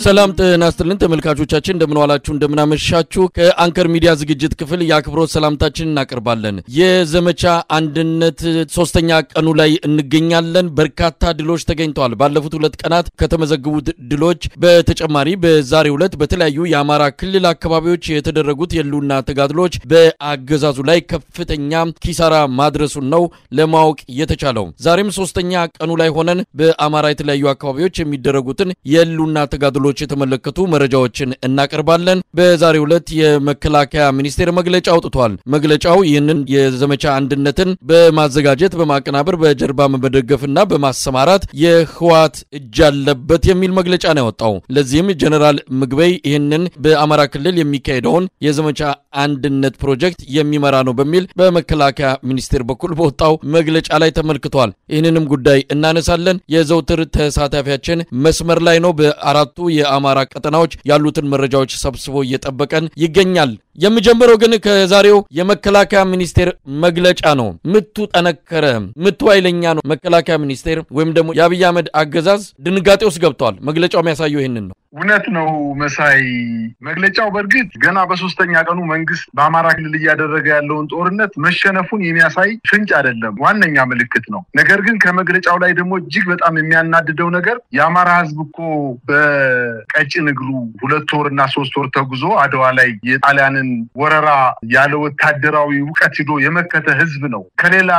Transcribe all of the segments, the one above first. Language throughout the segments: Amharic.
ሰላም ጤና ይስጥልን ተመልካቾቻችን እንደምን ዋላችሁ እንደምን አመሻችሁ ከአንከር ሚዲያ ዝግጅት ክፍል ያክብሮት ሰላምታችንን እናቀርባለን የዘመቻ አንድነት ሶስተኛ ቀኑ ላይ እንገኛለን በርካታ ድሎች ተገኝተዋል ባለፉት 2 ቀናት ከተመዘገቡት ድሎች በተጨማሪ በዛሬው ዕለት በተለያዩ የአማራ ክልል አካባቢዎች የተደረጉት የሉና ተጋድሎች በአገዛዙ ላይ ከፍተኛ ኪሳራ ማድረሱን ነው ለማወቅ የተቻለው ዛሬም ሶስተኛ ቀኑ ላይ ሆነን በአማራ የተለያዩ አካባቢዎች የሚደረጉትን የሉና ተጋድሎች የተመለከቱ መረጃዎችን እናቀርባለን በዛሬው ዕለት የመከላከያ ሚኒስቴር መግለጫ አውጥቷል መግለጫው ይህንን የዘመቻ አንድነትን በማዘጋጀት በማቀናበር በጀርባ መደገፍና በማሰማራት የህዋት እጅ አለበት የሚል መግለጫ ነው ያወጣው ለዚህም ጀነራል ምግበይ ይህንን በአማራ ክልል የሚካሄደውን የዘመቻ አንድነት ፕሮጀክት የሚመራ ነው በሚል በመከላከያ ሚኒስቴር በኩል በወጣው መግለጫ ላይ ተመልክቷል ይህንንም ጉዳይ እናነሳለን የዘውትር ተሳታፊያችን መስመር ላይ ነው በአራቱ የአማራ ቀጠናዎች ያሉትን መረጃዎች ሰብስቦ እየጠበቀን ይገኛል የመጀመሪያው ግን ከዛሬው የመከላከያ ሚኒስቴር መግለጫ ነው ምቱ ጠነከረ ምቱ ኃይለኛ ነው መከላከያ ሚኒስቴር ወይም ደግሞ የአብይ አህመድ አገዛዝ ድንጋጤ ውስጥ ገብቷል መግለጫው የሚያሳየው ይሄንን ነው እውነት ነው መሳይ መግለጫው በርግጥ ገና በሶስተኛ ቀኑ መንግስት በአማራ ክልል ያደረገ ያለውን ጦርነት መሸነፉን የሚያሳይ ፍንጭ አይደለም ዋነኛ ምልክት ነው ነገር ግን ከመግለጫው ላይ ደግሞ እጅግ በጣም የሚያናድደው ነገር የአማራ ህዝብ እኮ በቀጭን እግሩ 2 ወርና 3 ወር ተጉዞ አድዋ ላይ የጣሊያንን ወረራ ያለ ወታደራዊ ዕውቀት ሄዶ የመከተ ህዝብ ነው ከሌላ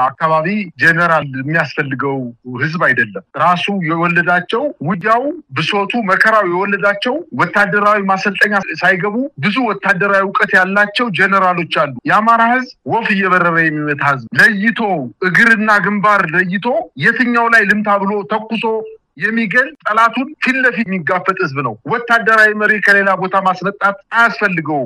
አካባቢ ጀነራል የሚያስፈልገው ህዝብ አይደለም ራሱ የወለዳቸው ውጊያው ብሶቱ መከራው የወለዳቸው ወታደራዊ ማሰልጠኛ ሳይገቡ ብዙ ወታደራዊ ዕውቀት ያላቸው ጀነራሎች አሉ የአማራ ህዝብ ወፍ እየበረረ የሚመታ ህዝብ ለይቶ እግርና ግንባር ለይቶ የትኛው ላይ ልምታ ብሎ ተኩሶ የሚገል ጠላቱን ፊትለፊት የሚጋፈጥ ህዝብ ነው ወታደራዊ መሪ ከሌላ ቦታ ማስመጣት አያስፈልገው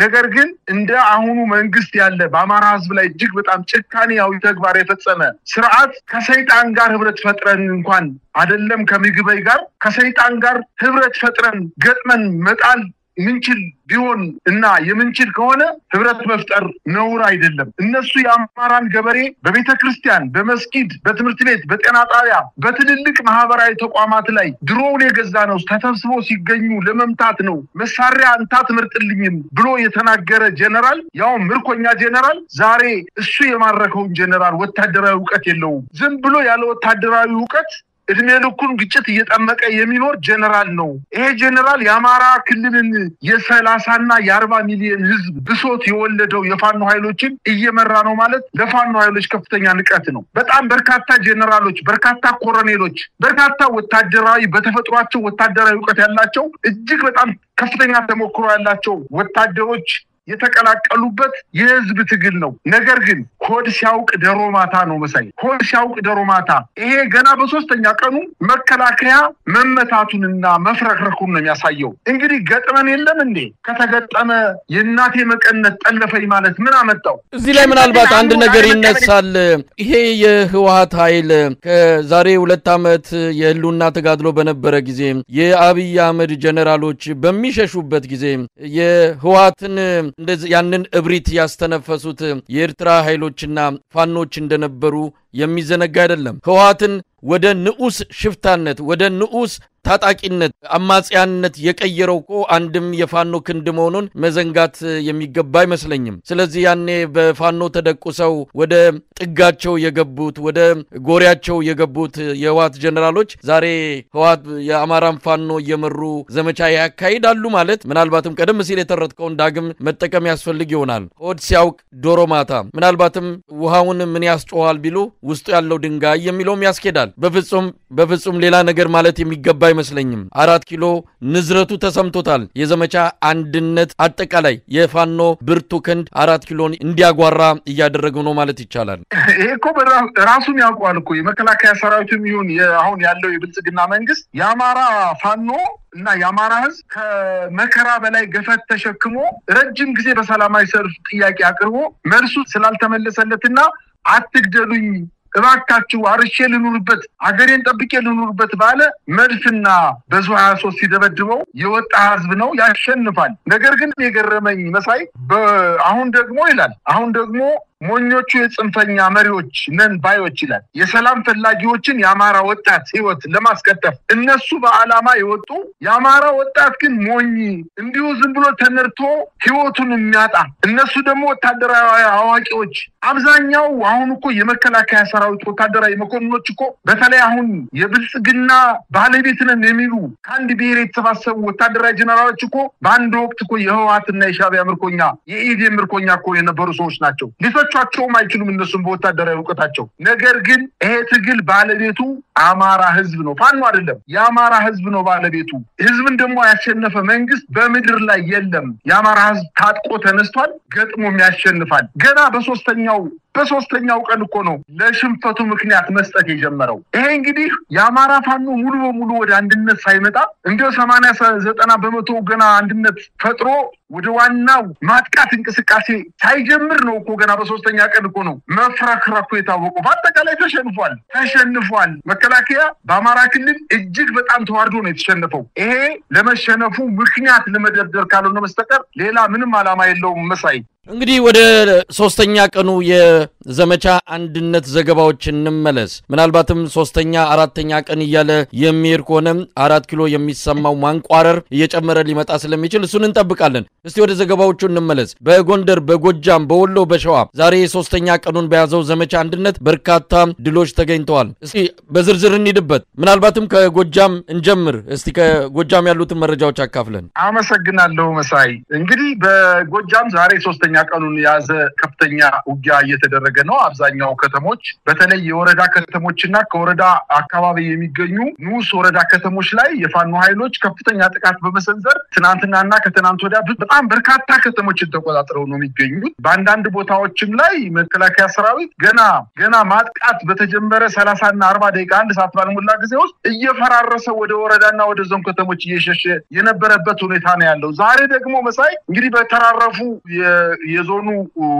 ነገር ግን እንደ አሁኑ መንግስት ያለ በአማራ ህዝብ ላይ እጅግ በጣም ጭካኔያዊ ተግባር የፈጸመ ስርዓት ከሰይጣን ጋር ህብረት ፈጥረን እንኳን አይደለም ከምግበይ ጋር ከሰይጣን ጋር ህብረት ፈጥረን ገጥመን መጣል ምንችል ቢሆን እና የምንችል ከሆነ ህብረት መፍጠር ነውር አይደለም እነሱ የአማራን ገበሬ በቤተክርስቲያን በመስጊድ በትምህርት ቤት በጤና ጣቢያ በትልልቅ ማህበራዊ ተቋማት ላይ ድሮውን የገዛ ነው ተሰብስቦ ሲገኙ ለመምታት ነው መሳሪያ አንታ ትምርጥልኝም ብሎ የተናገረ ጀነራል ያው ምርኮኛ ጀነራል ዛሬ እሱ የማረከው ጀነራል ወታደራዊ ዕውቀት የለውም ዝም ብሎ ያለ ወታደራዊ ዕውቀት እድሜ ልኩን ግጭት እየጠመቀ የሚኖር ጀነራል ነው ይሄ ጀነራል የአማራ ክልልን የ30 እና የ40 ሚሊዮን ህዝብ ብሶት የወለደው የፋኖ ኃይሎችን እየመራ ነው ማለት ለፋኖ ኃይሎች ከፍተኛ ንቀት ነው በጣም በርካታ ጀነራሎች በርካታ ኮሎኔሎች በርካታ ወታደራዊ በተፈጥሯቸው ወታደራዊ ዕውቀት ያላቸው እጅግ በጣም ከፍተኛ ተሞክሮ ያላቸው ወታደሮች የተቀላቀሉበት የህዝብ ትግል ነው ነገር ግን ሆድ ሲያውቅ ደሮማታ ነው መሳይ ሆድ ሲያውቅ ደሮማታ ይሄ ገና በሶስተኛ ቀኑ መከላከያ መመታቱንና መፍረክረኩን ነው የሚያሳየው እንግዲህ ገጥመን የለም እንዴ ከተገጠመ የናቴ መቀነት ጠለፈኝ ማለት ምን አመጣው እዚህ ላይ ምናልባት አንድ ነገር ይነሳል ይሄ የህወሓት ኃይል ከዛሬ 2 አመት የህሉና ተጋድሎ በነበረ ጊዜ የአብይ አህመድ ጀነራሎች በሚሸሹበት ጊዜ የህወሓትን እንደዚህ ያንን እብሪት ያስተነፈሱት የኤርትራ ኃይሎችና ፋኖች እንደነበሩ የሚዘነጋ አይደለም ህወሓትን ወደ ንዑስ ሽፍታነት ወደ ንዑስ ታጣቂነት አማጽያነት የቀየረውኮ አንድም የፋኖ ክንድ መሆኑን መዘንጋት የሚገባ አይመስለኝም ስለዚህ ያኔ በፋኖ ተደቁሰው ወደ ጥጋቸው የገቡት ወደ ጎሪያቸው የገቡት የህወሓት ጀነራሎች ዛሬ ህወሓት የአማራን ፋኖ እየመሩ ዘመቻ ያካሂዳሉ ማለት ምናልባትም ቀደም ሲል የተረተከውን ዳግም መጠቀም ያስፈልግ ይሆናል ሆድ ሲያውቅ ዶሮ ማታ ምናልባትም ውሃውን ምን ያስጮሃል ቢሉ ውስጡ ያለው ድንጋይ የሚለውም ያስኬዳል በፍጹም ሌላ ነገር ማለት የሚገባ አይመስለኝም 4 ኪሎ ንዝረቱ ተሰምቶታል የዘመቻ አንድነት አጠቃላይ የፋኖ ብርቱ ክንድ 4 ኪሎን እንዲያጓራ እያደረገው ነው ማለት ይቻላል ይሄ እኮ ራሱን ያውቃል እኮ የመከላከያ ሰራዊቱም ይሁን አሁን ያለው የብልጽግና መንግስት የአማራ ፋኖ እና የአማራ ህዝብ ከመከራ በላይ ገፈት ተሸክሞ ረጅም ጊዜ በሰላማዊ ሰልፍ ጥያቄ አቅርቦ መልሱ ስላልተመለሰለትና አትግደሉኝ እባካችሁ አርሼ ልኑርበት አገሬን ጠብቄ ልኑርበት ባለ መድፍና በዙ 23 ሲደበድበው የወጣ ህዝብ ነው ያሸንፋል። ነገር ግን የገረመኝ መሳይ አሁን ደግሞ ሞኞቹ የጽንፈኛ መሪዎች ነን ባዮች ይላል የሰላም ፈላጊዎችን ያማራ ወጣት ህይወት ለማስቀጠፍ እነሱ በአላማ የወጡ ያማራ ወጣት ግን ሞኝ እንዲሁ ዝም ብሎ ተነርቶ ህይወቱን የሚያጣ እነሱ ደግሞ ወታደራዊ አዋቂዎች አብዛኛው አሁን እኮ የመከላከያ ሰራዊት ወታደራዊ መኮንኖች እኮ በተለይ አሁን የብልጽግና ባለቤት ነን የሚሉ ካንድ ብሔር የተሰባሰቡ ወታደራዊ ጀነራሎች እኮ በአንድ ወቅት እኮ የህዋትና የሻዕቢያ ምርኮኛ የኢዴን ምርኮኛ እኮ የነበሩ ሰዎች ናቸው። ሊፈቷቸውም አይችሉም እነሱም በወታደራዊ ዕውቀታቸው። ነገር ግን ይሄ ትግል ባለቤቱ አማራ ህዝብ ነው፣ ፋኖ አይደለም። የአማራ ህዝብ ነው ባለቤቱ። ህዝብን ደግሞ ያሸነፈ መንግስት በምድር ላይ የለም። የአማራ ህዝብ ታጥቆ ተነስቷል፣ ገጥሞም ያሸንፋል። ገና በሶስተኛው ቀን እኮ ነው ለሽንፈቱ ምክንያት መስጠት የጀመረው። ይሄ እንግዲህ የአማራ ፋኖ ሙሉ በሙሉ ወደ አንድነት ሳይመጣ እንደው 80-90% ገና አንድነት ፈጥሮ ወደ ዋናው ማጥቃት እንቅስቃሴ ሳይጀምር ነው እኮ ገና በሶስተኛ ቀን እኮ ነው መፍረክረኩ የታወቀው። በአጠቃላይ ተሸንፏል። መከላከያ በአማራ ክልል እጅግ በጣም ተዋርዶ ነው የተሸነፈው። ይሄ ለመሸነፉ ምክንያት ለመደርደር ካልሆነ በስተቀር ሌላ ምንም ዓላማ የለውም መሳይ። እንግዲህ ወደ ሶስተኛ ቀኑ የዘመቻ አንድነት ዘገባዎች እንመለስ። ምናልባትም ሶስተኛ አራተኛ ቀን እያለ የሚሄድ ከሆነ 4 ኪሎ የሚሰማው ማንቋረር እየጨመረ ሊመጣ ስለሚችል እሱን እንጠብቃለን። እስቲ ወደ ዘገባዎቹ እንመለስ። በጎንደር፣ በጎጃም፣ በወሎ፣ በሸዋ ዛሬ ሶስተኛ ቀኑን በያዘው ዘመቻ አንድነት በርካታ ድሎች ተገኝተዋል። እስቲ በዝርዝር እንሂድበት። ምናልባትም ከጎጃም እንጀምር። እስቲ ከጎጃም ያሉትን መረጃዎች አካፍለን። አመሰግናለሁ መሳይ። እንግዲህ በጎጃም ዛሬ ሶስተኛ ቀኑን ያዘ ከፍተኛ ውጊያ እየተደረገ ነው። አብዛኛው ከተሞች በተለይ የወረዳ ከተሞችና ከወረዳ አካባቢ የሚገኙ ንዑስ ወረዳ ከተሞች ላይ የፋኖ ኃይሎች ከፍተኛ ጥቃት በመሰንዘር ትናንትናና ከትናንት ወዲያ በጣም በርካታ ከተሞችን ተቆጣጥረው ነው የሚገኙት። በአንዳንድ ቦታዎችም ላይ መከላከያ ሰራዊት ገና ማጥቃት በተጀመረ 30 እና 40 ደቂቃ አንድ ሰዓት ባልሞላ ጊዜ ውስጥ እየፈራረሰ ወደ ወረዳና ወደ ዞን ከተሞች እየሸሸ የነበረበት ሁኔታ ነው ያለው። ዛሬ ደግሞ መሳይ እንግዲህ በተራረፉ የዞኑ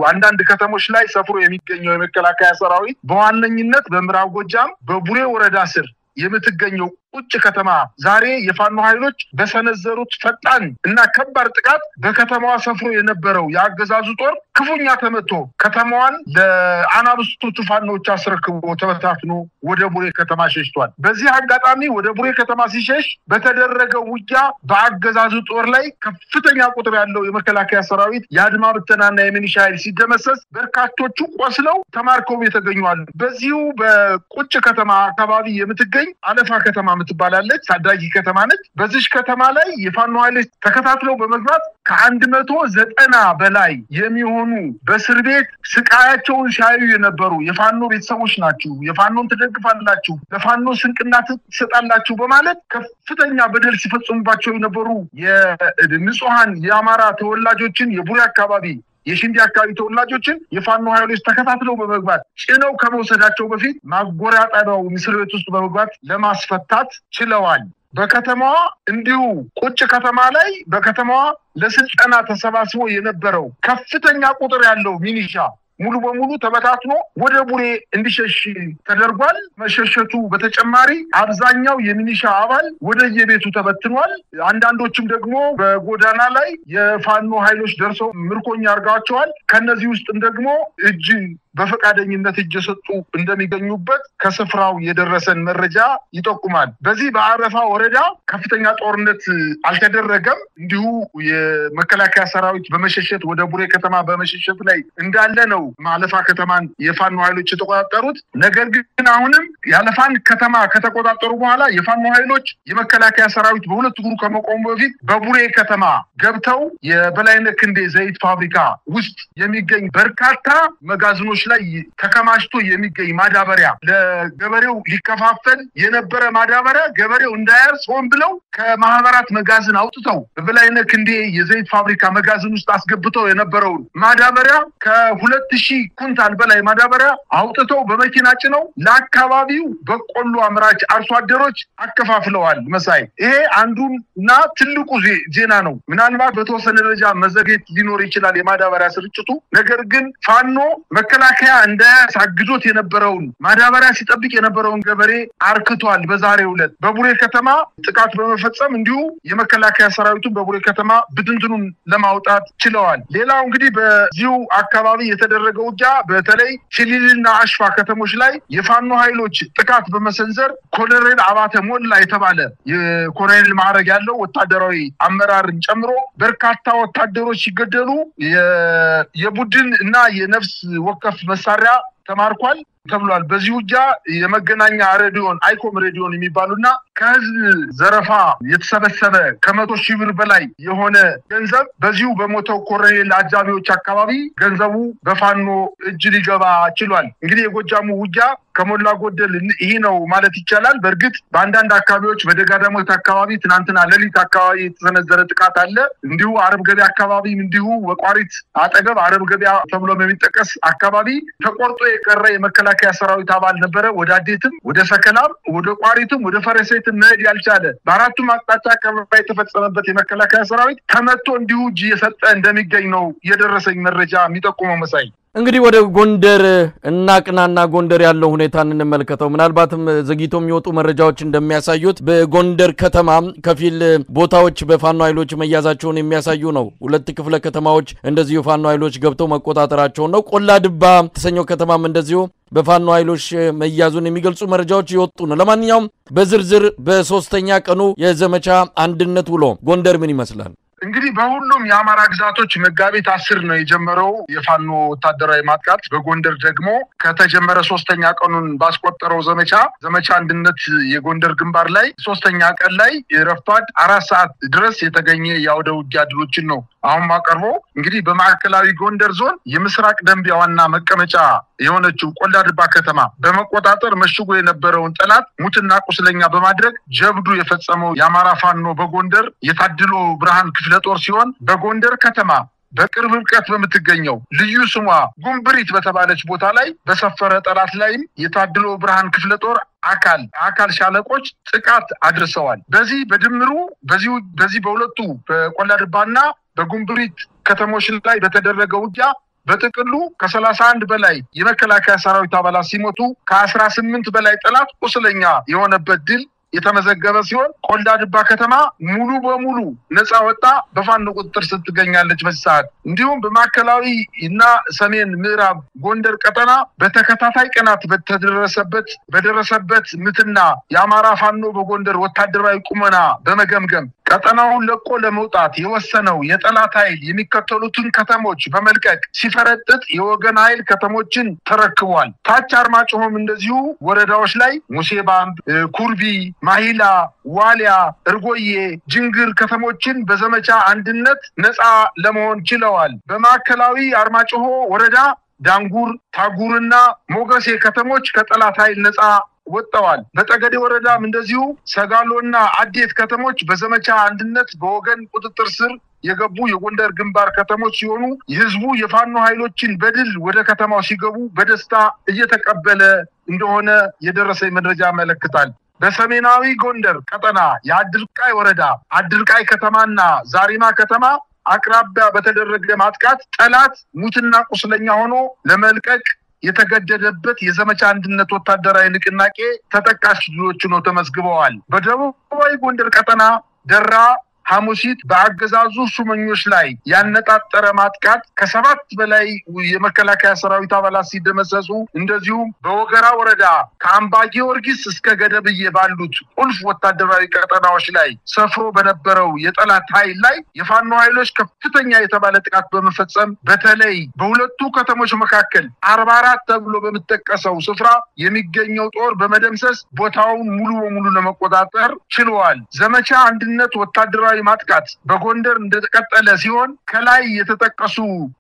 አንዳንድ ከተሞች ላይ ሰፍሮ የሚገኘው የመከላከያ ሰራዊት በዋነኝነት በምዕራብ ጎጃም በቡሬ ወረዳ ስር የምትገኘው ቁጭ ከተማ ዛሬ የፋኖ ኃይሎች በሰነዘሩት ፈጣን እና ከባድ ጥቃት በከተማዋ ሰፍሮ የነበረው ያገዛዙ ጦር ክፉኛ ተመቶ ከተማዋን ለአናብስቶቹ ፋኖች አስረክቦ ተበታትኖ ወደ ቡሬ ከተማ ሸሽቷል። በዚህ አጋጣሚ ወደ ቡሬ ከተማ ሲሸሽ በተደረገው ውጊያ በአገዛዙ ጦር ላይ ከፍተኛ ቁጥር ያለው የመከላከያ ሰራዊት የአድማ ብተናና የሚሊሻ ኃይል ሲደመሰስ በርካቶቹ ቆስለው ተማርከው የተገኙአሉ። በዚሁ በቁጭ ከተማ አካባቢ የምትገኝ አለፋ ከተማ ትባላለች። ታዳጊ ከተማ ነች። በዚህ ከተማ ላይ የፋኖ ኃይሎች ተከታትለው በመግባት ከ190 በላይ የሚሆኑ በእስር ቤት ስቃያቸውን ሲያዩ የነበሩ የፋኖ ቤተሰቦች ናቸው። የፋኖን ትደግፋላችሁ፣ ለፋኖ ስንቅና ትሰጣላችሁ በማለት ከፍተኛ በደል ሲፈጽሙባቸው የነበሩ የንጹሃን የአማራ ተወላጆችን የቡሬ አካባቢ የሽንዲ አካባቢ ተወላጆችን የፋኖ ኃይሎች ተከታትለው በመግባት ጭነው ከመውሰዳቸው በፊት ማጎሪያ ጣቢያው እስር ቤት ውስጥ በመግባት ለማስፈታት ችለዋል። በከተማዋ እንዲሁ ቁጭ ከተማ ላይ በከተማዋ ለስልጠና ተሰባስቦ የነበረው ከፍተኛ ቁጥር ያለው ሚሊሻ ሙሉ በሙሉ ተበታትኖ ወደ ቡሬ እንዲሸሽ ተደርጓል። መሸሸቱ በተጨማሪ አብዛኛው የሚሊሻ አባል ወደ የቤቱ ተበትኗል። አንዳንዶችም ደግሞ በጎዳና ላይ የፋኖ ኃይሎች ደርሰው ምርኮኛ አርጋቸዋል። ከነዚህ ውስጥም ደግሞ እጅ በፈቃደኝነት እጅ ሰጡ እንደሚገኙበት ከስፍራው የደረሰን መረጃ ይጠቁማል። በዚህ በአረፋ ወረዳ ከፍተኛ ጦርነት አልተደረገም። እንዲሁ የመከላከያ ሰራዊት በመሸሸት ወደ ቡሬ ከተማ በመሸሸት ላይ እንዳለ ነው ማለፋ ከተማን የፋኖ ኃይሎች የተቆጣጠሩት። ነገር ግን አሁንም ያለፋን ከተማ ከተቆጣጠሩ በኋላ የፋኖ ኃይሎች የመከላከያ ሰራዊት በሁለት እግሩ ከመቆሙ በፊት በቡሬ ከተማ ገብተው የበላይነህ ክንዴ ዘይት ፋብሪካ ውስጥ የሚገኝ በርካታ መጋዘኖች ላይ ተከማችቶ የሚገኝ ማዳበሪያ ለገበሬው ሊከፋፈል የነበረ ማዳበሪያ ገበሬው እንዳያርስ ሆን ብለው ከማህበራት መጋዘን አውጥተው በበላይነህ ክንዴ የዘይት ፋብሪካ መጋዘን ውስጥ አስገብተው የነበረውን ማዳበሪያ ከ2000 ኩንታል በላይ ማዳበሪያ አውጥተው በመኪና ጭነው ለአካባቢው በቆሎ አምራች አርሶ አደሮች አከፋፍለዋል። መሳይ ይሄ አንዱና ትልቁ ዜና ነው። ምናልባት በተወሰነ ደረጃ መዘግየት ሊኖር ይችላል የማዳበሪያ ስርጭቱ። ነገር ግን ፋኖ መከላከያ መከላከያ እንደ ሳግጆት የነበረውን ማዳበሪያ ሲጠብቅ የነበረውን ገበሬ አርክቷል። በዛሬው ዕለት በቡሬ ከተማ ጥቃት በመፈጸም እንዲሁ የመከላከያ ሰራዊቱን በቡሬ ከተማ ብትንትኑን ለማውጣት ችለዋል። ሌላው እንግዲህ በዚሁ አካባቢ የተደረገው ውጊያ በተለይ ቺሊልና አሽፋ ከተሞች ላይ የፋኖ ኃይሎች ጥቃት በመሰንዘር ኮሎኔል አባተ ሞላ የተባለ የኮሎኔል ማዕረግ ያለው ወታደራዊ አመራርን ጨምሮ በርካታ ወታደሮች ሲገደሉ የቡድን እና የነፍስ ወከፍ መሳሪያ ተማርኳል ተብሏል። በዚህ ውጊያ የመገናኛ ሬዲዮን አይኮም ሬዲዮን የሚባሉና ከህዝብ ዘረፋ የተሰበሰበ ከ100,000 ብር በላይ የሆነ ገንዘብ በዚሁ በሞተው ኮሎኔል አጃቢዎች አካባቢ ገንዘቡ በፋኖ እጅ ሊገባ ችሏል። እንግዲህ የጎጃሙ ውጊያ ከሞላ ጎደል ይሄ ነው ማለት ይቻላል። በእርግጥ በአንዳንድ አካባቢዎች በደጋዳሞት አካባቢ ትናንትና ሌሊት አካባቢ የተሰነዘረ ጥቃት አለ። እንዲሁ አረብ ገበያ አካባቢ እንዲሁ በቋሪት አጠገብ አረብ ገበያ ተብሎ በሚጠቀስ አካባቢ ተቆርጦ የቀረ የመከላከያ ሰራዊት አባል ነበረ። ወደ አዴትም ወደ ሰከላም ወደ ቋሪትም ወደ ፈረሰይትም መሄድ ያልቻለ በአራቱም አቅጣጫ ከበባ የተፈጸመበት የመከላከያ ሰራዊት ተመቶ እንዲሁ እጅ እየሰጠ እንደሚገኝ ነው የደረሰኝ መረጃ የሚጠቁመው። መሳይ እንግዲህ ወደ ጎንደር እናቅናና ጎንደር ያለው ሁኔታ እንመልከተው። ምናልባትም ዘግይቶ የሚወጡ መረጃዎች እንደሚያሳዩት በጎንደር ከተማ ከፊል ቦታዎች በፋኖ ኃይሎች መያዛቸውን የሚያሳዩ ነው። 2 ክፍለ ከተማዎች እንደዚሁ ፋኖ ኃይሎች ገብተው መቆጣጠራቸው ነው። ቆላ ድባ ተሰኘው ከተማም እንደዚሁ በፋኖ ኃይሎች መያዙን የሚገልጹ መረጃዎች ይወጡ ነው። ለማንኛውም በዝርዝር በሶስተኛ ቀኑ የዘመቻ አንድነት ውሎ ጎንደር ምን ይመስላል? እንግዲህ በሁሉም የአማራ ግዛቶች መጋቢት 10 ነው የጀመረው የፋኖ ወታደራዊ ማጥቃት። በጎንደር ደግሞ ከተጀመረ 3ኛ ቀኑን ባስቆጠረው ዘመቻ አንድነት የጎንደር ግንባር ላይ 3ኛ ቀን ላይ ረፋድ 4 ሰዓት ድረስ የተገኘ የአውደ ውጊያ ድሎችን ነው አሁን ማቀርበው። እንግዲህ በማዕከላዊ ጎንደር ዞን የምስራቅ ደንቢያ ዋና መቀመጫ የሆነችው ቆላ ድባ ከተማ በመቆጣጠር መሽጎ የነበረውን ጠላት ሙትና ቁስለኛ በማድረግ ጀብዱ የፈጸመው የአማራ ፋኖ በጎንደር የታድሎ ብርሃን ክፍለ ጦር ሲሆን በጎንደር ከተማ በቅርብ ርቀት በምትገኘው ልዩ ስሟ ጉምብሪት በተባለች ቦታ ላይ በሰፈረ ጠላት ላይም የታድሎ ብርሃን ክፍለ ጦር አካል ሻለቆች ጥቃት አድርሰዋል። በዚህ በድምሩ በዚህ በሁለቱ በቆላ ድባና በጉምብሪት ከተሞች ላይ በተደረገው ውጊያ በጥቅሉ ከ31 በላይ የመከላከያ ሰራዊት አባላት ሲሞቱ ከ18 በላይ ጠላት ቁስለኛ የሆነበት ድል የተመዘገበ ሲሆን ቆላ ድባ ከተማ ሙሉ በሙሉ ነፃ ወጣ በፋኖ ቁጥጥር ስር ትገኛለች በሰዓት። እንዲሁም በማዕከላዊ እና ሰሜን ምዕራብ ጎንደር ቀጠና በተከታታይ ቀናት በደረሰበት ምትና የአማራ ፋኖ በጎንደር ወታደራዊ ቁመና በመገምገም ቀጠናውን ለቆ ለመውጣት የወሰነው የጠላት ኃይል የሚከተሉትን ከተሞች በመልቀቅ ሲፈረጥጥ የወገን ኃይል ከተሞችን ተረክቧል። ታች አርማጭሆም እንደዚሁ ወረዳዎች ላይ ሙሴባምብ፣ ኩርቢ፣ ማሂላ፣ ዋሊያ፣ እርጎዬ፣ ጅንግር ከተሞችን በዘመቻ አንድነት ነፃ ለመሆን ችለዋል። በማዕከላዊ አርማጭሆ ወረዳ ዳንጉር፣ ታጉርና ሞገሴ ከተሞች ከጠላት ኃይል ነፃ ወጣዋል። በጠገዴ ወረዳም እንደዚሁ ሰጋሎና አዴት ከተሞች በዘመቻ አንድነት በወገን ቁጥጥር ስር የገቡ የጎንደር ግንባር ከተሞች ሲሆኑ የህዝቡ የፋኖ ኃይሎችን በድል ወደ ከተማው ሲገቡ በደስታ እየተቀበለ እንደሆነ የደረሰኝ መረጃ ያመለክታል። በሰሜናዊ ጎንደር ቀጠና የአድርቃይ ወረዳ አድርቃይ ከተማና ዛሪማ ከተማ አቅራቢያ በተደረገ ማጥቃት ጠላት ሙትና ቁስለኛ ሆኖ ለመልቀቅ የተገደደበት የዘመቻ አንድነት ወታደራዊ ንቅናቄ ተጠቃሽ ድሎች ነው ተመዝግበዋል። በደቡባዊ ጎንደር ቀጠና ደራ ሐሙሲት በአገዛዙ ሹመኞች ላይ ያነጣጠረ ማጥቃት ከ7 በላይ የመከላከያ ሰራዊት አባላት ሲደመሰሱ እንደዚሁም በወገራ ወረዳ ከአምባ ጊዮርጊስ እስከ ገደብዬ ባሉት ቁልፍ ወታደራዊ ቀጠናዎች ላይ ሰፍሮ በነበረው የጠላት ኃይል ላይ የፋኖ ኃይሎች ከፍተኛ የተባለ ጥቃት በመፈጸም በተለይ በሁለቱ ከተሞች መካከል 44 ተብሎ በሚጠቀሰው ስፍራ የሚገኘው ጦር በመደምሰስ ቦታውን ሙሉ በሙሉ ለመቆጣጠር ችለዋል። ዘመቻ አንድነት ወታደራዊ ማጥቃት በጎንደር እንደተቀጠለ ሲሆን ከላይ የተጠቀሱ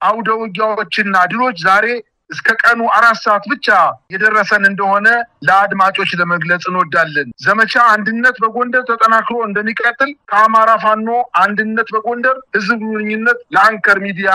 አውደ ውጊያዎችና ድሎች ዛሬ እስከ ቀኑ 4 ሰዓት ብቻ የደረሰን እንደሆነ ለአድማጮች ለመግለጽ እንወዳለን። ዘመቻ አንድነት በጎንደር ተጠናክሮ እንደሚቀጥል ከአማራ ፋኖ አንድነት በጎንደር ህዝብ ግንኙነት ለአንከር ሚዲያ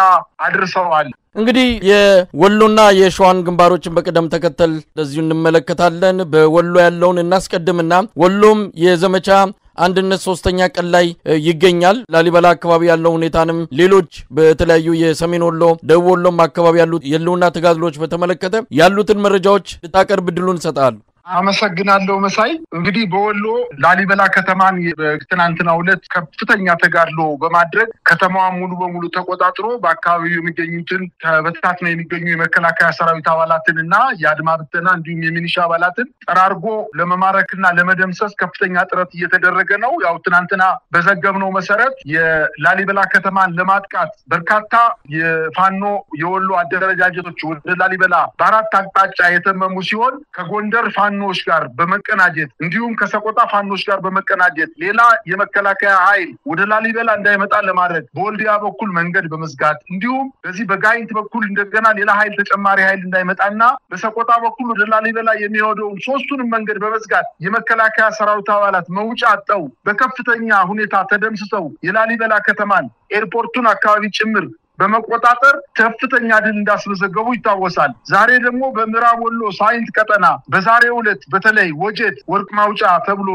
አድርሰዋል። እንግዲህ የወሎና የሸዋን ግንባሮችን በቀደም ተከተል ለዚሁ እንመለከታለን። በወሎ ያለውን እናስቀድምና ወሎም የዘመቻ አንድነት ሶስተኛ ቀን ላይ ይገኛል። ላሊበላ አካባቢ ያለው ሁኔታንም ሌሎች በተለያዩ የሰሜን ወሎ ደቡብ ወሎም አካባቢ ያሉት የህልውና ተጋድሎች በተመለከተ ያሉትን መረጃዎች ልታቀርብ ድሉን እንሰጣለን። አመሰግናለሁ መሳይ። እንግዲህ በወሎ ላሊበላ ከተማን በትናንትናው ዕለት ከፍተኛ ተጋድሎ በማድረግ ከተማዋ ሙሉ በሙሉ ተቆጣጥሮ በአካባቢው የሚገኙትን በተታትነው የሚገኙ የመከላከያ ሰራዊት አባላትንና የአድማ ብተና እንዲሁም የሚኒሻ አባላትን ጠራርጎ ለመማረክና ለመደምሰስ ከፍተኛ ጥረት እየተደረገ ነው። ያው ትናንትና በዘገብነው መሰረት የላሊበላ ከተማን ለማጥቃት በርካታ የፋኖ የወሎ አደረጃጀቶች ወደ ላሊበላ በአራት አቅጣጫ የተመሙ ሲሆን ከጎንደር ፋኖች ጋር በመቀናጀት እንዲሁም ከሰቆጣ ፋኖች ጋር በመቀናጀት ሌላ የመከላከያ ኃይል ወደ ላሊበላ እንዳይመጣ ለማድረግ በወልዲያ በኩል መንገድ በመዝጋት እንዲሁም በዚህ በጋይንት በኩል እንደገና ሌላ ኃይል ተጨማሪ ኃይል እንዳይመጣና በሰቆጣ በኩል ወደ ላሊበላ የሚወደው ሶስቱንም መንገድ በመዝጋት የመከላከያ ሰራዊት አባላት መውጫ አጠው በከፍተኛ ሁኔታ ተደምስሰው የላሊበላ ከተማን ኤርፖርቱን አካባቢ ጭምር በመቆጣጠር ከፍተኛ ድል እንዳስመዘገቡ ይታወሳል። ዛሬ ደግሞ በምዕራብ ወሎ ሳይንት ቀጠና በዛሬው ዕለት በተለይ ወጀት ወርቅ ማውጫ ተብሎ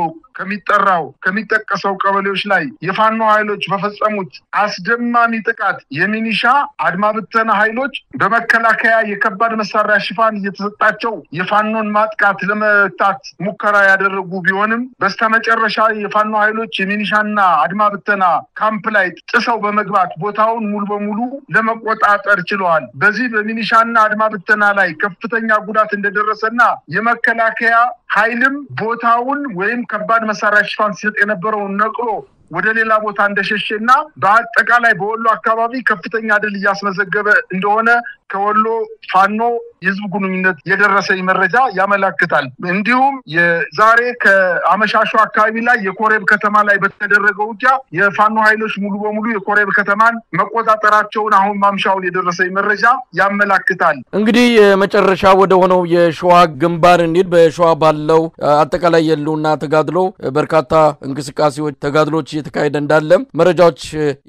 ከሚጠቀሰው ቀበሌዎች ላይ የፋኖ ኃይሎች በፈጸሙት አስደማሚ ጥቃት የሚኒሻ አድማ ብተና ኃይሎች በመከላከያ የከባድ መሳሪያ ሽፋን እየተሰጣቸው የፋኖን ማጥቃት ለመታት ሙከራ ያደረጉ ቢሆንም በስተመጨረሻ የፋኖ ኃይሎች የሚኒሻና አድማ ብተና ካምፕ ላይ ጥሰው በመግባት ቦታውን ሙሉ በሙሉ ለመቆጣጠር ችለዋል። በዚህ በሚኒሻና አድማ ብተና ላይ ከፍተኛ ጉዳት እንደደረሰና የመከላከያ ኃይልም ቦታውን ወይም ከባድ መሳሪያ ሽፋን ሲሰጥ የነበረውን ነቅሎ ወደ ሌላ ቦታ እንደሸሸና በአጠቃላይ በወሎ አካባቢ ከፍተኛ ድል እያስመዘገበ እንደሆነ ከወሎ ፋኖ የህዝብ ግንኙነት የደረሰኝ መረጃ ያመለክታል። እንዲሁም የዛሬ ከአመሻሹ አካባቢ ላይ የኮሬብ ከተማ ላይ በተደረገው ውጊያ የፋኖ ኃይሎች ሙሉ በሙሉ የኮሬብ ከተማን መቆጣጠራቸውን አሁን ማምሻውን የደረሰኝ መረጃ ያመለክታል። እንግዲህ መጨረሻ ወደ ሆነው የሸዋ ግንባር እንሂድ። በሸዋ ባለው አጠቃላይ የህልውና ተጋድሎ በርካታ እንቅስቃሴዎች ተጋድሎች እየተካሄደ እንዳለ መረጃዎች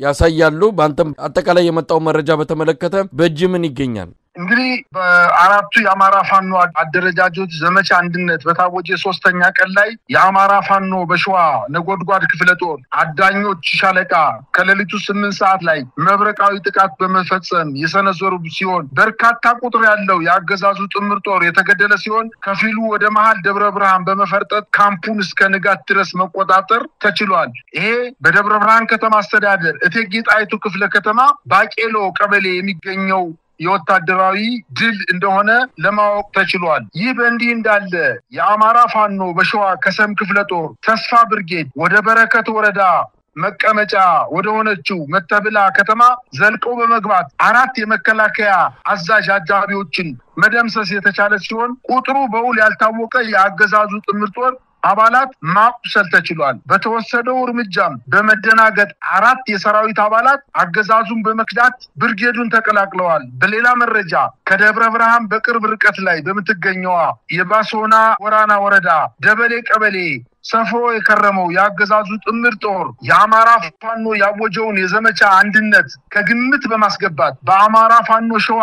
ያሳያሉ። በአንተም አጠቃላይ የመጣው መረጃ በተመለከተ በእጅ ምን ይገኛል? እንግዲህ በአራቱ የአማራ ፋኖ አደረጃጆች ዘመቻ አንድነት በታወጀ ሶስተኛ ቀን ላይ የአማራ ፋኖ በሸዋ ነጎድጓድ ክፍለ ጦር አዳኞች ሻለቃ ከሌሊቱ 8 ሰዓት ላይ መብረቃዊ ጥቃት በመፈጸም የሰነዘሩ ሲሆን በርካታ ቁጥር ያለው የአገዛዙ ጥምር ጦር የተገደለ ሲሆን ከፊሉ ወደ መሃል ደብረ ብርሃን በመፈርጠጥ ካምፑን እስከ ንጋት ድረስ መቆጣጠር ተችሏል። ይሄ በደብረ ብርሃን ከተማ አስተዳደር እቴጌ ጣይቱ ክፍለ ከተማ ባቄሎ ቀበሌ የሚገኘው የወታደራዊ ድል እንደሆነ ለማወቅ ተችሏል። ይህ በእንዲህ እንዳለ የአማራ ፋኖ በሸዋ ከሰም ክፍለ ጦር ተስፋ ብርጌድ ወደ በረከት ወረዳ መቀመጫ ወደ ሆነችው መተብላ ከተማ ዘልቀው በመግባት 4 የመከላከያ አዛዥ አጃቢዎችን መደምሰስ የተቻለ ሲሆን ቁጥሩ በውል ያልታወቀ የአገዛዙ ጥምር ጦር አባላት ማቁሰል ተችሏል። በተወሰደው እርምጃም በመደናገጥ 4 የሰራዊት አባላት አገዛዙን በመክዳት ብርጌዱን ተቀላቅለዋል። በሌላ መረጃ ከደብረ ብርሃን በቅርብ ርቀት ላይ በምትገኘው የባሶና ወራና ወረዳ ደበሌ ቀበሌ ሰፍሮ የከረመው የአገዛዙ ጥምር ጦር የአማራ ፋኖ ያወጀውን የዘመቻ አንድነት ከግምት በማስገባት በአማራ ፋኖ ሸዋ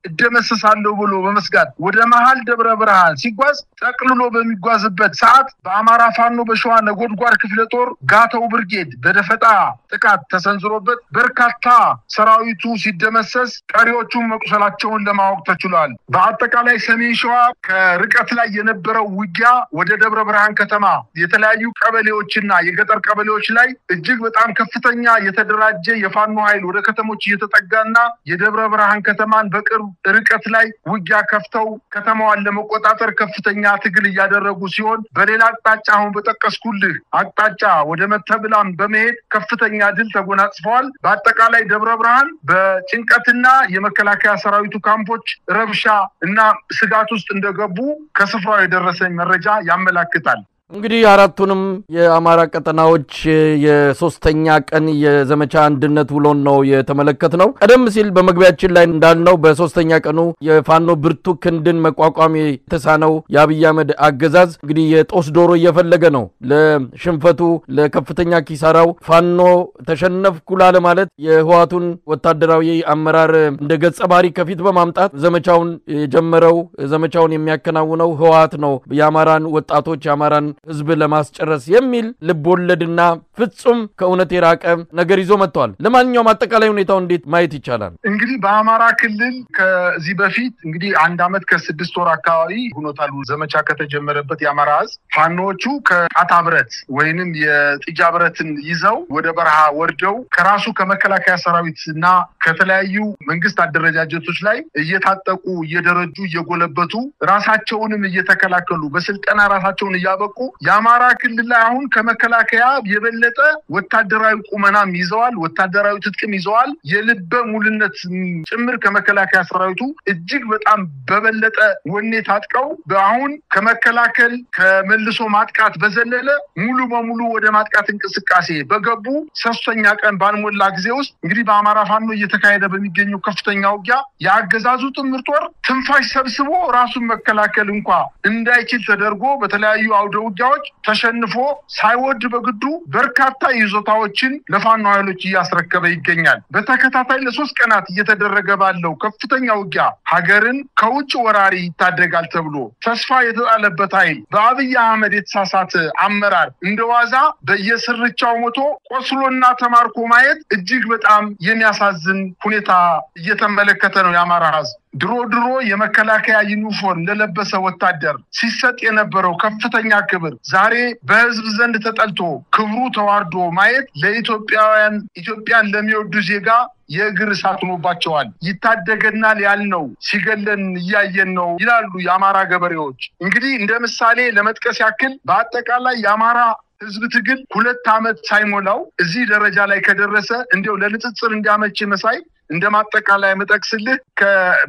እደመሰሳለሁ ብሎ በመስጋት ወደ መሃል ደብረ ብርሃን ሲጓዝ ጠቅልሎ በሚጓዝበት ሰዓት በአማራ ፋኖ በሸዋ ነጎድጓድ ክፍለ ጦር ጋተው ብርጌድ በደፈጣ ጥቃት ተሰንዝሮበት በርካታ ሰራዊቱ ሲደመሰስ ቀሪዎቹ መቁሰላቸውን ለማወቅ ተችሏል። በአጠቃላይ ሰሜን ሸዋ ከርቀት ላይ የነበረው ውጊያ ወደ ደብረ ብርሃን ከተማ የተለያዩ ቀበሌዎችና የገጠር ቀበሌዎች ላይ እጅግ በጣም ከፍተኛ የተደራጀ የፋኖ ኃይል ወደ ከተሞች እየተጠጋና የደብረ ብርሃን ከተማን በቅርብ ርቀት ላይ ውጊያ ከፍተው ከተማዋን ለመቆጣጠር ከፍተኛ ትግል እያደረጉ ሲሆን በሌላ አቅጣጫ አሁን በተጠቀስኩልህ አቅጣጫ ወደ መተብላም በመሄድ ከፍተኛ ድል ተጎናጽፈዋል። በአጠቃላይ ደብረ ብርሃን በጭንቀትና የመከላከያ ሰራዊቱ ካምፖች ረብሻ እና ስጋት ውስጥ እንደገቡ ከስፍራው የደረሰኝ መረጃ ያመለክታል። እንግዲህ አራቱንም የአማራ ቀጠናዎች የሶስተኛ ቀን የዘመቻ አንድነት ውሎን ነው የተመለከትነው። ቀደም ሲል በመግቢያችን ላይ እንዳልነው በሶስተኛ ቀኑ የፋኖ ብርቱ ክንድን መቋቋም የተሳነው የአብይ አህመድ አገዛዝ እንግዲህ የጦስ ዶሮ እየፈለገ ነው። ለሽንፈቱ ለከፍተኛ ኪሳራው ፋኖ ተሸነፍኩ ላለ ማለት የህዋቱን ወታደራዊ አመራር እንደ ገጸ ባህሪ ከፊት በማምጣት ዘመቻውን የጀመረው ዘመቻውን የሚያከናውነው ህዋት ነው። የአማራን ወጣቶች የአማራን ህዝብ ለማስጨረስ የሚል ልቦለድና ፍጹም ከእውነት የራቀ ነገር ይዞ መጥቷል። ለማንኛውም አጠቃላይ ሁኔታው እንዴት ማየት ይቻላል? እንግዲህ በአማራ ክልል ከዚህ በፊት እንግዲህ 1 ዓመት ከ6 ወር አካባቢ ሆኖታል ዘመቻ ከተጀመረበት የአማራ ህዝብ ፋኖቹ ከቃታ ብረት ወይንም የጥጃ ብረትን ይዘው ወደ በረሃ ወርደው ከራሱ ከመከላከያ ሰራዊትና ከተለያዩ መንግስት አደረጃጀቶች ላይ እየታጠቁ እየደረጁ እየጎለበቱ ራሳቸውንም እየተከላከሉ በስልጠና ራሳቸውን እያበቁ የአማራ ክልል ላይ አሁን ከመከላከያ የበለጠ ወታደራዊ ቁመናም ይዘዋል፣ ወታደራዊ ትጥቅም ይዘዋል። የልበ ሙሉነት ጭምር ከመከላከያ ሰራዊቱ እጅግ በጣም በበለጠ ወኔ ታጥቀው በአሁን ከመከላከል ከመልሶ ማጥቃት በዘለለ ሙሉ በሙሉ ወደ ማጥቃት እንቅስቃሴ በገቡ 3ኛ ቀን ባልሞላ ጊዜ ውስጥ እንግዲህ በአማራ ፋኖ እየተካሄደ በሚገኘው ከፍተኛ ውጊያ ያገዛዙ ጥምር ጦር ትንፋሽ ሰብስቦ ራሱን መከላከል እንኳን እንዳይችል ተደርጎ በተለያዩ አውደ ውጊያዎች ተሸንፎ ሳይወድ በግዱ በርካታ ይዞታዎችን ለፋኖ ኃይሎች እያስረከበ ይገኛል። በተከታታይ ለ3 ቀናት እየተደረገ ባለው ከፍተኛ ውጊያ ሀገርን ከውጭ ወራሪ ይታደጋል ተብሎ ተስፋ የተጣለበት ኃይል በአብይ አህመድ የተሳሳተ አመራር እንደዋዛ በየስርቻው ሞቶ ቆስሎና ተማርኮ ማየት እጅግ በጣም የሚያሳዝን ሁኔታ እየተመለከተ ነው የአማራ ህዝብ። ድሮ የመከላከያ ዩኒፎርም ለለበሰ ወታደር ሲሰጥ የነበረው ከፍተኛ ክብር ዛሬ በህዝብ ዘንድ ተጠልቶ ክብሩ ተዋርዶ ማየት ለኢትዮጵያውያን ኢትዮጵያን ለሚወዱ ዜጋ የእግር እሳት ሆኖባቸዋል። ይታደገናል ያልነው ሲገለን እያየን ነው ይላሉ የአማራ ገበሬዎች። እንግዲህ እንደ ምሳሌ ለመጥቀስ ያክል በአጠቃላይ የአማራ ህዝብ ትግል 2 ዓመት ሳይሞላው እዚህ ደረጃ ላይ ከደረሰ እንደው ለንጽጽር እንዲያመች መሳይ እንደማጠቃላይ መጠቅስልህ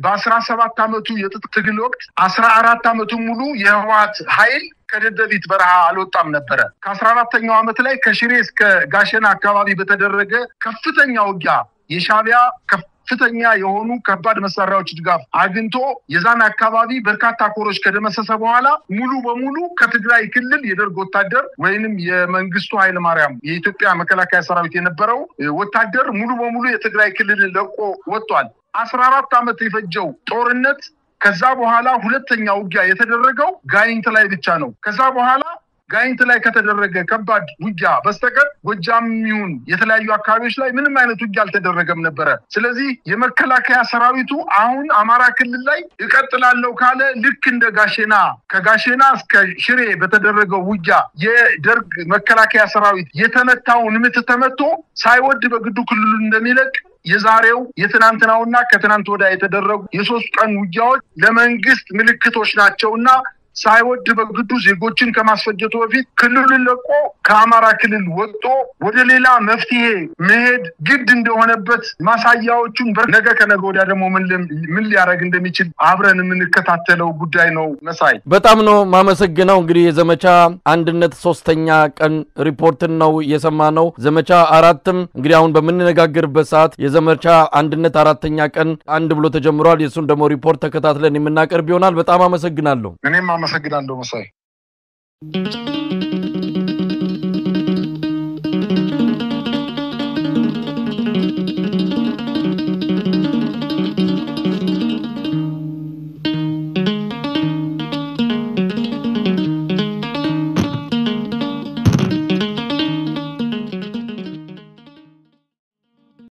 በ17 ዓመቱ የትጥቅ ትግል ወቅት 14 ዓመቱ ሙሉ የህወሓት ኃይል ከደደቢት በረሃ አልወጣም ነበር። ከ14ኛው ዓመት ላይ ከሽሬ እስከ ጋሸና አካባቢ በተደረገ ከፍተኛ ውጊያ የሻቢያ ከፍተኛ የሆኑ ከባድ መሳሪያዎች ድጋፍ አግኝቶ የዛን አካባቢ በርካታ ኮሮች ከደመሰሰ በኋላ ሙሉ በሙሉ ከትግራይ ክልል የደርግ ወታደር ወይንም የመንግስቱ ኃይለ ማርያም የኢትዮጵያ መከላከያ ሰራዊት የነበረው ወታደር ሙሉ በሙሉ የትግራይ ክልል ለቆ ወጥቷል። 14 ዓመት የፈጀው ጦርነት ከዛ በኋላ ሁለተኛ ውጊያ የተደረገው ጋይንት ላይ ብቻ ነው። ከዛ በኋላ ጋይንት ላይ ከተደረገ ከባድ ውጊያ በስተቀር ጎጃም ይሁን የተለያዩ አካባቢዎች ላይ ምንም አይነት ውጊያ አልተደረገም ነበር። ስለዚህ የመከላከያ ሰራዊቱ አሁን አማራ ክልል ላይ ይቀጥላለው ካለ ልክ እንደ ጋሸና ከጋሸና እስከ ሽሬ በተደረገው ውጊያ የደርግ መከላከያ ሰራዊት የተመታውን ምት ተመቶ ሳይወድ በግዱ ክልሉ እንደሚለቅ የዛሬው የትናንትናውና ከትናንት ወዲያ የተደረጉ የ3 ቀን ውጊያዎች ለመንግስት ምልክቶች ናቸውና ሳይወድ በግዱ ዜጎችን ከማስፈጀቱ በፊት ክልሉን ለቆ ከአማራ ክልል ወጥቶ ወደ ሌላ መፍትሄ መሄድ ግድ እንደሆነበት ማሳያዎቹን ነገ ከነገ ወዲያ ደግሞ ምን ሊያደርግ እንደሚችል አብረን የምንከታተለው ጉዳይ ነው። መሳይ በጣም ነው ማመሰግነው። እንግዲህ የዘመቻ አንድነት 3ኛ ቀን ሪፖርትን ነው የሰማነው። ዘመቻ 4ም እንግዲህ አሁን በመነጋገርበት ሰዓት የዘመቻ አንድነት 4ኛ ቀን አንድ ብሎ ተጀምሯል። የሱን ደግሞ ሪፖርት ተከታትለን የምናቀርብ ይሆናል። በጣም አመሰግናለሁ። እኔም አመሰግናለሁ መሳይ።